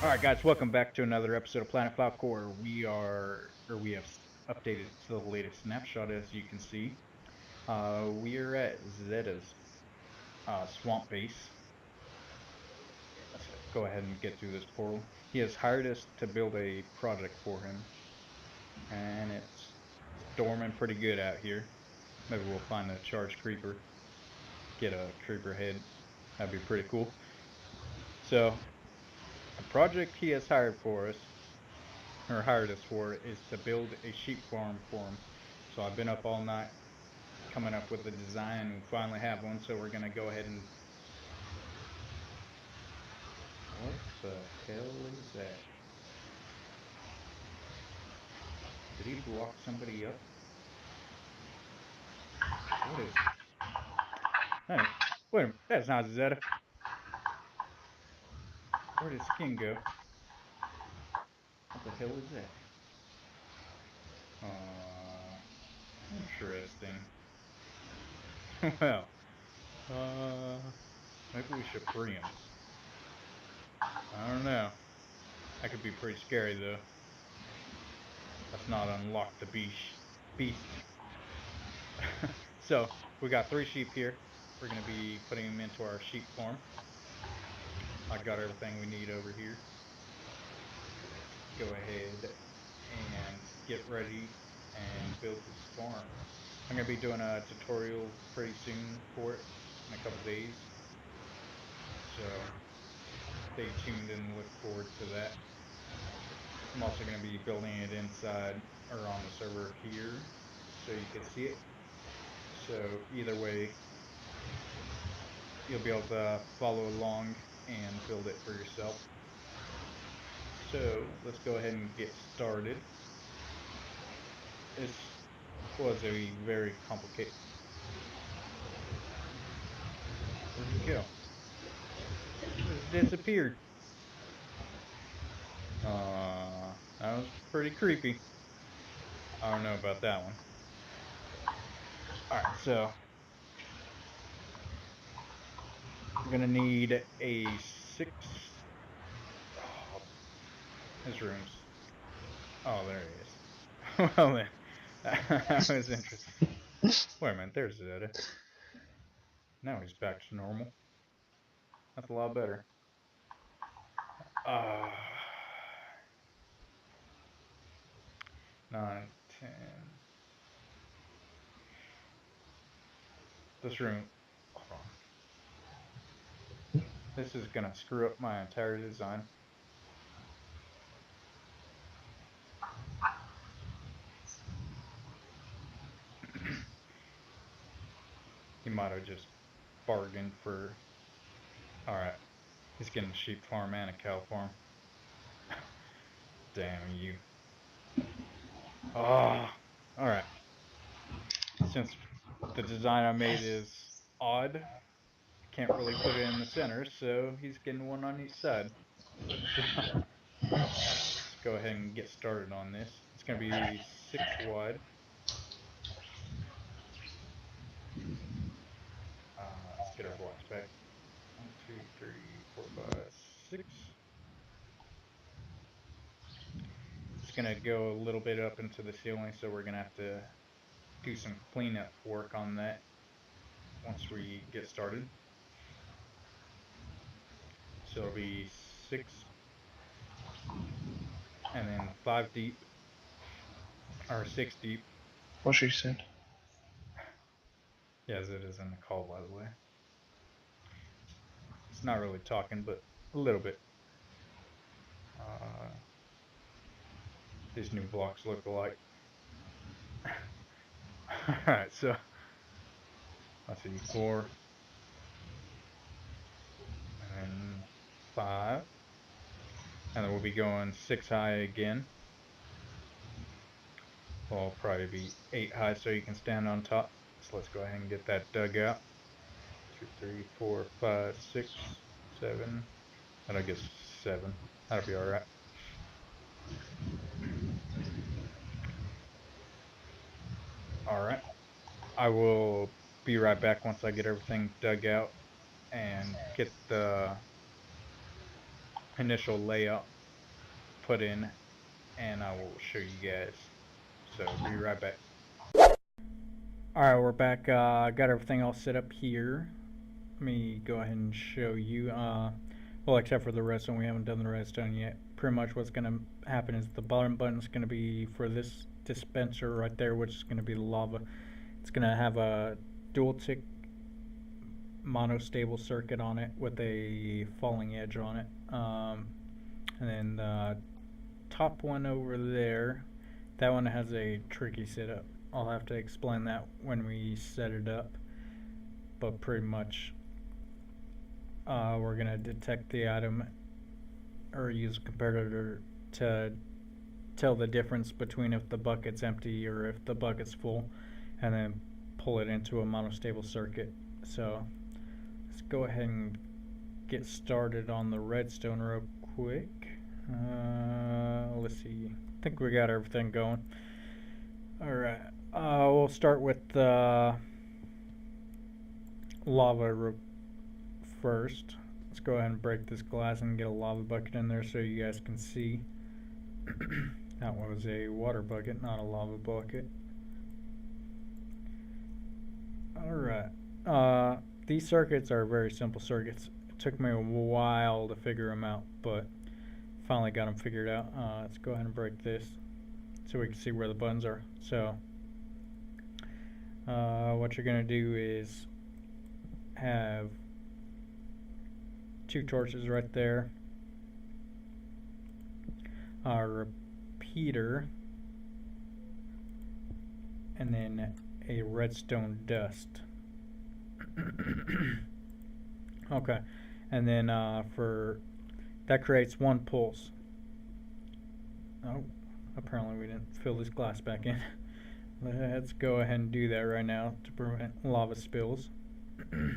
Alright guys, welcome back to another episode of Planet Falcor. We have updated to the latest snapshot as you can see. We are at Zeta's swamp base. Let's go ahead and get through this portal. He has hired us to build a project for him. And it's storming pretty good out here. Maybe we'll find a charged creeper. Get a creeper head. That'd be pretty cool. So, the project he has hired us for, is to build a sheep farm for him. So I've been up all night coming up with a design, and we finally have one, so we're gonna go ahead and... What the hell is that? Did he block somebody up? What is... Hey, wait a minute, that's not Zeta. Where did Skin go? What the hell is that? Interesting. Well, maybe we should free him. I don't know. That could be pretty scary though. Let's not unlock the beast. So, we got 3 sheep here. We're going to be putting them into our sheep farm. I got everything we need over here. Go ahead and get ready and build this farm. I'm going to be doing a tutorial pretty soon for it, in a couple days. So, stay tuned and look forward to that. I'm also going to be building it inside, or on the server here, so you can see it. So either way, you'll be able to follow along and build it for yourself. So let's go ahead and get started. This was a very complicated... Where'd he go? It just disappeared. That was pretty creepy. I don't know about that one. Alright, so we're gonna need a 6... Oh, his room's... Oh, there he is. Well then, that was interesting. Wait a minute, there's Zeta. Now he's back to normal. That's a lot better. 9, 10... This room... Hold on. This is gonna screw up my entire design. He might have just bargained for... Alright. He's getting a sheep farm and a cow farm. Damn you. Oh, alright. Since the design I made is odd, can't really put it in the center, so he's getting one on each side. So, let's go ahead and get started on this. It's going to be 6 wide. Let's get our blocks back. 1, 2, 3, 4, 5, 6. It's going to go a little bit up into the ceiling, so we're going to have to do some cleanup work on that once we get started. So it'll be 6 and then 5 deep, or 6 deep. What she said. Yes, it is in the call, by the way. It's not really talking, but a little bit. These new blocks look alike. Alright, so let's see, 4 and then 5, and then we'll be going 6 high again. Well, it'll probably be 8 high so you can stand on top. So let's go ahead and get that dug out. 2, 3, 4, 5, 6, 7. That'll get 7. That'll be alright. Alright. I will be right back once I get everything dug out and get the initial layout put in, and I will show you guys. So be right back. Alright, we're back. Got everything all set up here. Let me go ahead and show you. Well, except for the redstone, we haven't done the redstone yet. Pretty much what's going to happen is the bottom button is going to be for this dispenser right there, which is going to be the lava. It's going to have a dual tick monostable circuit on it with a falling edge on it. And then the top one over there, that one has a tricky setup. I'll have to explain that when we set it up. But pretty much we're going to detect the item or use a comparator to tell the difference between if the bucket's empty or if the bucket's full, and then pull it into a monostable circuit. So let's go ahead and get started on the redstone real quick. Let's see. I think we got everything going. Alright. We'll start with lava first. Let's go ahead and break this glass and get a lava bucket in there so you guys can see. That was a water bucket, not a lava bucket. Alright. These circuits are very simple circuits. It took me a while to figure them out, but finally got them figured out. Let's go ahead and break this so we can see where the buttons are. So what you're going to do is have 2 torches right there, a repeater, and then a redstone dust. Okay, and then for that creates 1 pulse. Oh, apparently we didn't fill this glass back in. Let's go ahead and do that right now to prevent lava spills. Let's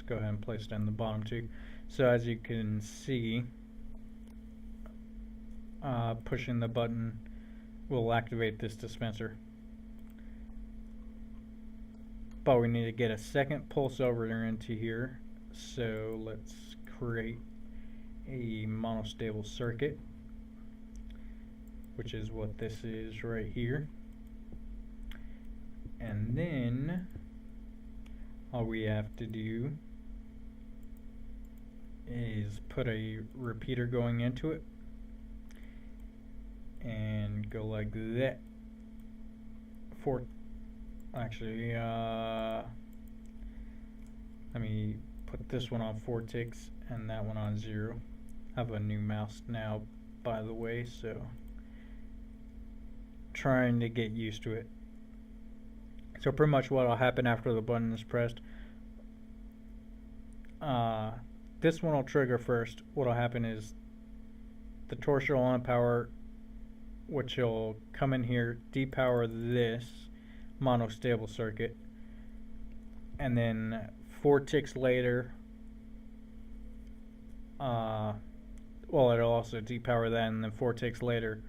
go ahead and place it in the bottom too. So as you can see, pushing the button will activate this dispenser. But we need to get a second pulse over into here. So let's create a monostable circuit, which is what this is right here. And then all we have to do is put a repeater going into it and go like that. Actually, let me put this one on 4 ticks and that one on 0. I have a new mouse now, by the way, so trying to get used to it. So pretty much what will happen after the button is pressed, this one will trigger first. What will happen is the torch will unpower, which will come in here, depower this monostable circuit, and then 4 ticks later, well, it'll also depower that, and then 4 ticks later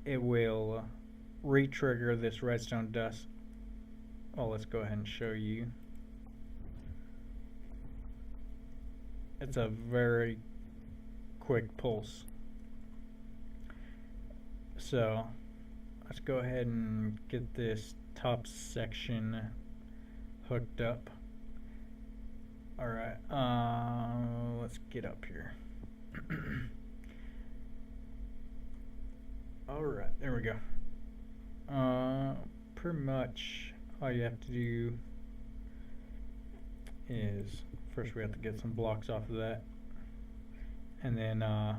it will re-trigger this redstone dust. Well, let's go ahead and show you. It's a very quick pulse. So let's go ahead and get this top section hooked up. Alright, let's get up here. Alright, there we go. Pretty much all you have to do is first we have to get some blocks off of that, and then I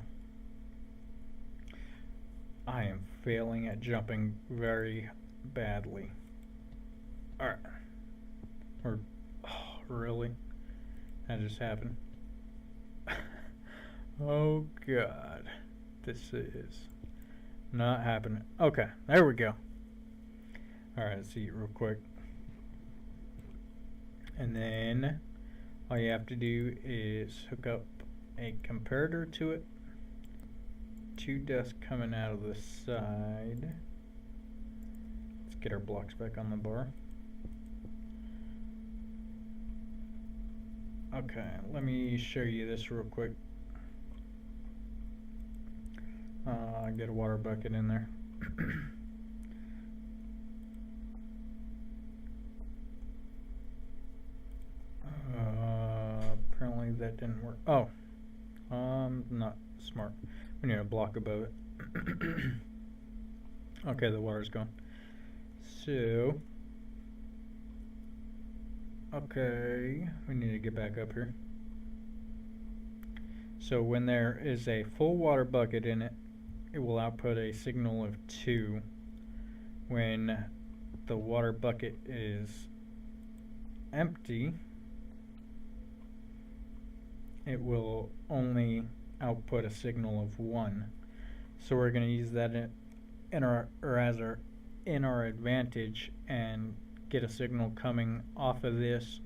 am failing at jumping very badly. Alright. Or, oh, really? That just happened. Oh god. This is not happening. Okay, there we go. Alright, let's eat real quick. And then all you have to do is hook up a comparator to it. 2 dust coming out of the side. Let's get our blocks back on the bar. Okay, let me show you this real quick. Get a water bucket in there. Apparently that didn't work. Oh, not smart. We need a block above it. Okay, the water's gone. So, okay, we need to get back up here. So when there is a full water bucket in it, it will output a signal of 2. When the water bucket is empty, it will only output a signal of 1. So we're going to use that in our advantage and get a signal coming off of this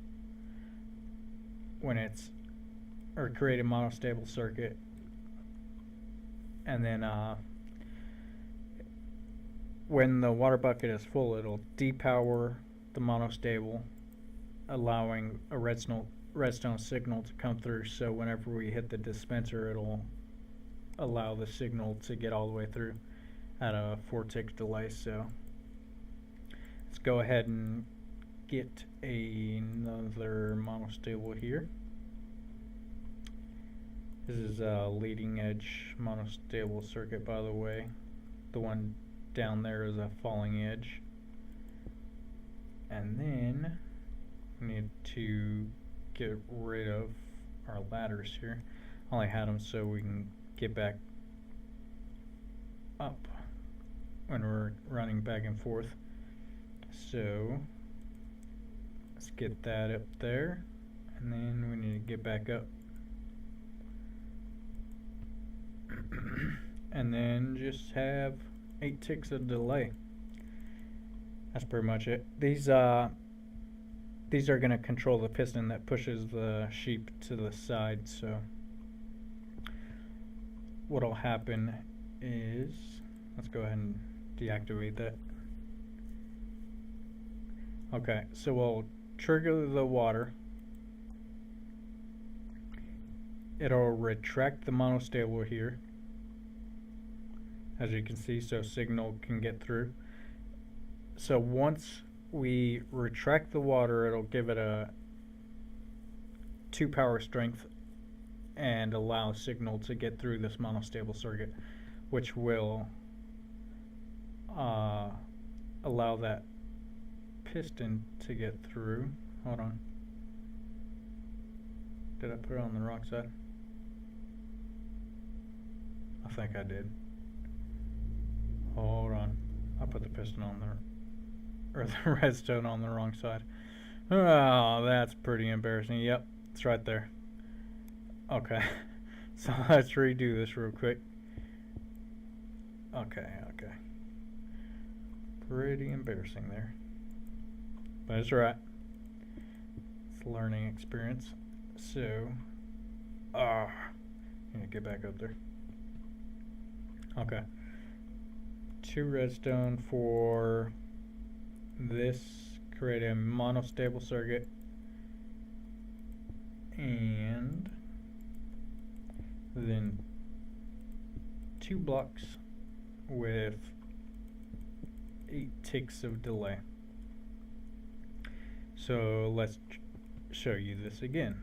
when it's, or create a monostable circuit, and then when the water bucket is full, it'll depower the monostable, allowing a redstone signal to come through. So whenever we hit the dispenser, it'll allow the signal to get all the way through at a 4-tick delay. So let's go ahead and get another monostable here. This is a leading edge monostable circuit, by the way. The one down there is a falling edge. And then we need to get rid of our ladders here. I only had them so we can get back up when we're running back and forth. So let's get that up there, and then we need to get back up. And then just have 8 ticks of delay. That's pretty much it. These are going to control the piston that pushes the sheep to the side. So what'll happen is, let's go ahead and deactivate that. Okay, so we'll trigger the water. It'll retract the monostable here, as you can see, so signal can get through. So once we retract the water, it'll give it a 2 power strength and allow signal to get through this monostable circuit, which will allow that piston to get through. Hold on. Did I put it on the wrong side? I think I did. Hold on. I put the piston on the, or the redstone on the wrong side. Oh, that's pretty embarrassing. Yep, it's right there. Okay. So let's redo this real quick. Okay. Pretty embarrassing there. But it's right. It's a learning experience. So, I need to get back up there. Okay. 2 redstone for this, create a monostable circuit, and then 2 blocks with 8 ticks of delay. So let's show you this again.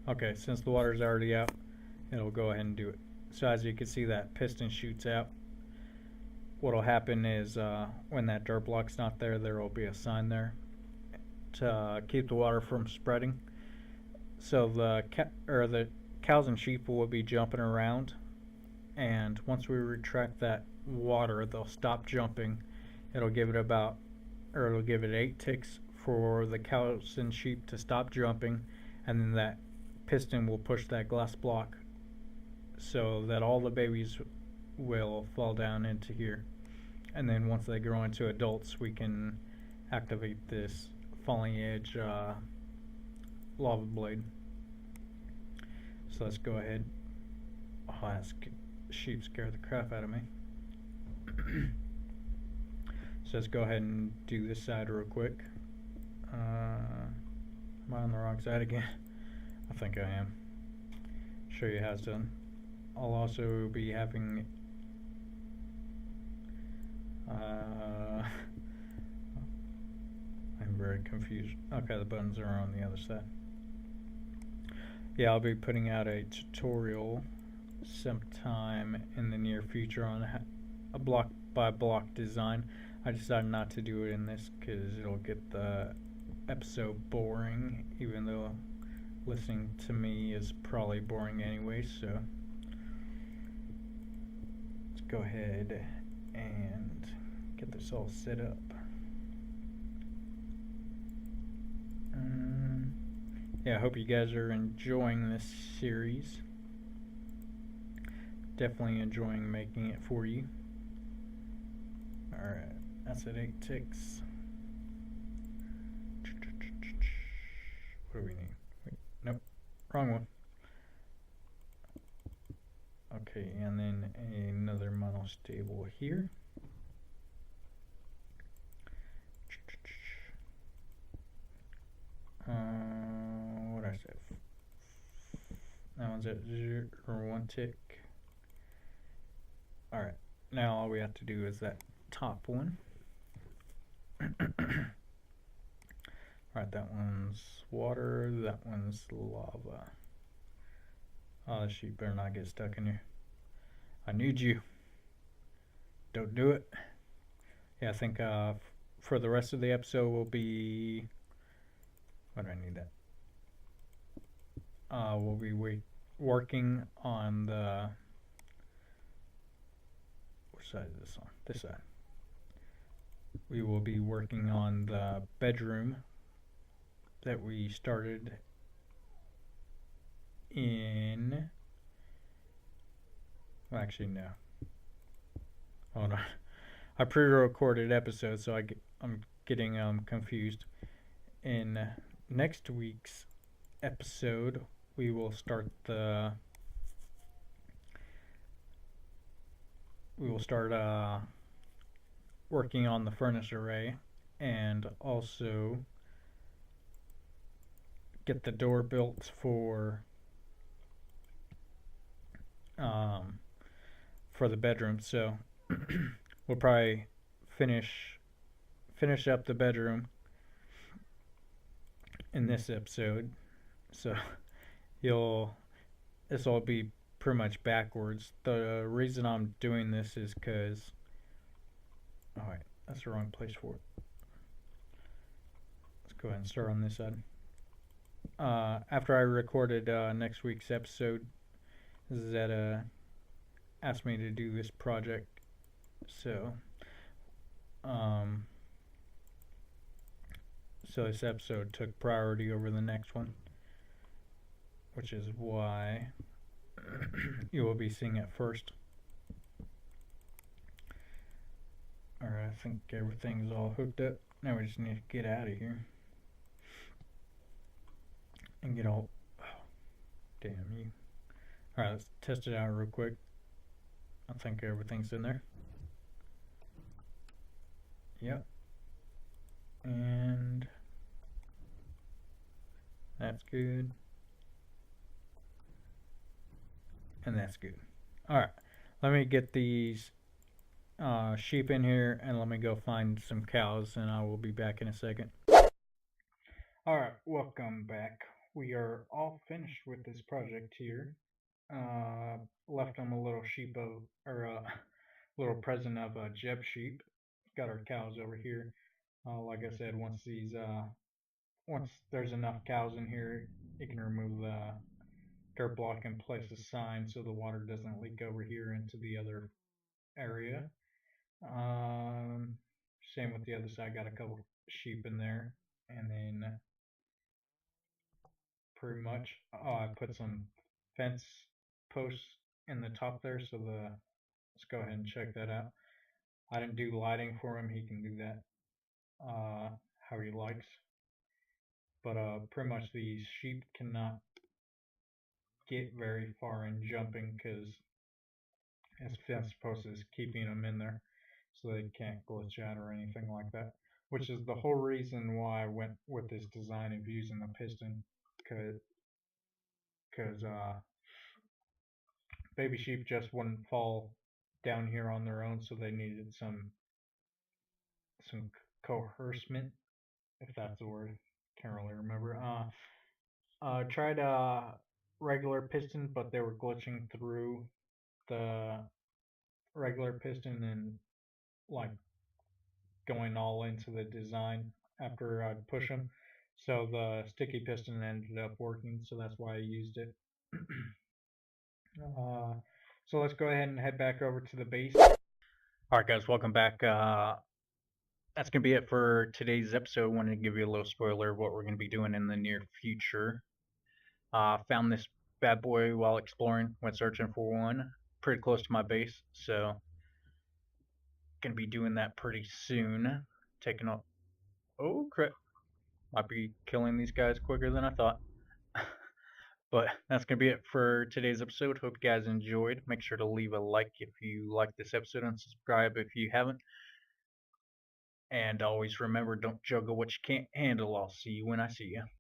Okay, since the water's already out, it'll go ahead and do it. So as you can see, that piston shoots out. What'll happen is when that dirt block's not there, there will be a sign there to keep the water from spreading. So the cows and sheep will be jumping around, and once we retract that water, they'll stop jumping. It'll give it 8 ticks for the cows and sheep to stop jumping, and then that piston will push that glass block so that all the babies will fall down into here. And then once they grow into adults, we can activate this falling edge lava blade. So let's go ahead. Oh, that sheep scared the crap out of me. So let's go ahead and do this side real quick. Am I on the wrong side again? I think I am. Show you how it's done. I'll also be having I'm very confused. Okay, the buttons are on the other side. Yeah, I'll be putting out a tutorial sometime in the near future on a block by block design. I decided not to do it in this because it'll get the episode boring, even though listening to me is probably boring anyway. So let's go ahead and get this all set up. Yeah, I hope you guys are enjoying this series. Definitely enjoying making it for you. Alright, that's at 8 ticks. What do we need? Wait, nope, wrong one. Okay, and then another monostable here. What I said? That one's at 0 or 1 tick. Alright, now all we have to do is that top one. Alright, that one's water, that one's lava. Oh, the sheep better not get stuck in here. I need you. Don't do it. Yeah, I think for the rest of the episode will be... What do I need that? We'll be working on the... Which side is this on? This side. We will be working on the bedroom that we started in... Well, actually, no. Hold on. I pre-recorded episodes, so I'm getting confused. In next week's episode, we will start working on the furnace array, and also get the door built for the bedroom. So we'll probably finish up the bedroom in this episode. So this will be pretty much backwards. The reason I'm doing this is because, alright, that's the wrong place for it. Let's go ahead and start on this side. After I recorded next week's episode, Zeta asked me to do this project, so this episode took priority over the next one, which is why you will be seeing it first. Alright, I think everything's all hooked up. Now we just need to get out of here and get all... Oh, damn you. Alright, let's test it out real quick. I think everything's in there. Yep. And that's good. And that's good. Alright, let me get these sheep in here, and let me go find some cows, and I will be back in a second. Alright, welcome back. We are all finished with this project here. Left them a little little present of Jeb sheep. Got our cows over here. Like I said, once there's enough cows in here, you can remove the dirt block and place a sign so the water doesn't leak over here into the other area. Same with the other side. Got a couple sheep in there, and then pretty much I put some fence posts in the top there, so let's go ahead and check that out. I didn't do lighting for him. He can do that how he likes, but pretty much these sheep cannot get very far in jumping because his fence post is keeping them in there, so they can't glitch out or anything like that, which is the whole reason why I went with this design of using the piston, because because baby sheep just wouldn't fall down here on their own, so they needed some coercement, if that's the word. Can't really remember. Tried a regular piston, but they were glitching through the regular piston and like going all into the design after I'd push them. So the sticky piston ended up working, so that's why I used it. So let's go ahead and head back over to the base. Alright guys, welcome back. That's going to be it for today's episode. I wanted to give you a little spoiler of what we're going to be doing in the near future. Found this bad boy while exploring, went searching for one pretty close to my base, so gonna be doing that pretty soon. Taking off. Oh crap! Might be killing these guys quicker than I thought. But that's gonna be it for today's episode. Hope you guys enjoyed. Make sure to leave a like if you like this episode and subscribe if you haven't. And always remember, don't juggle what you can't handle. I'll see you when I see you.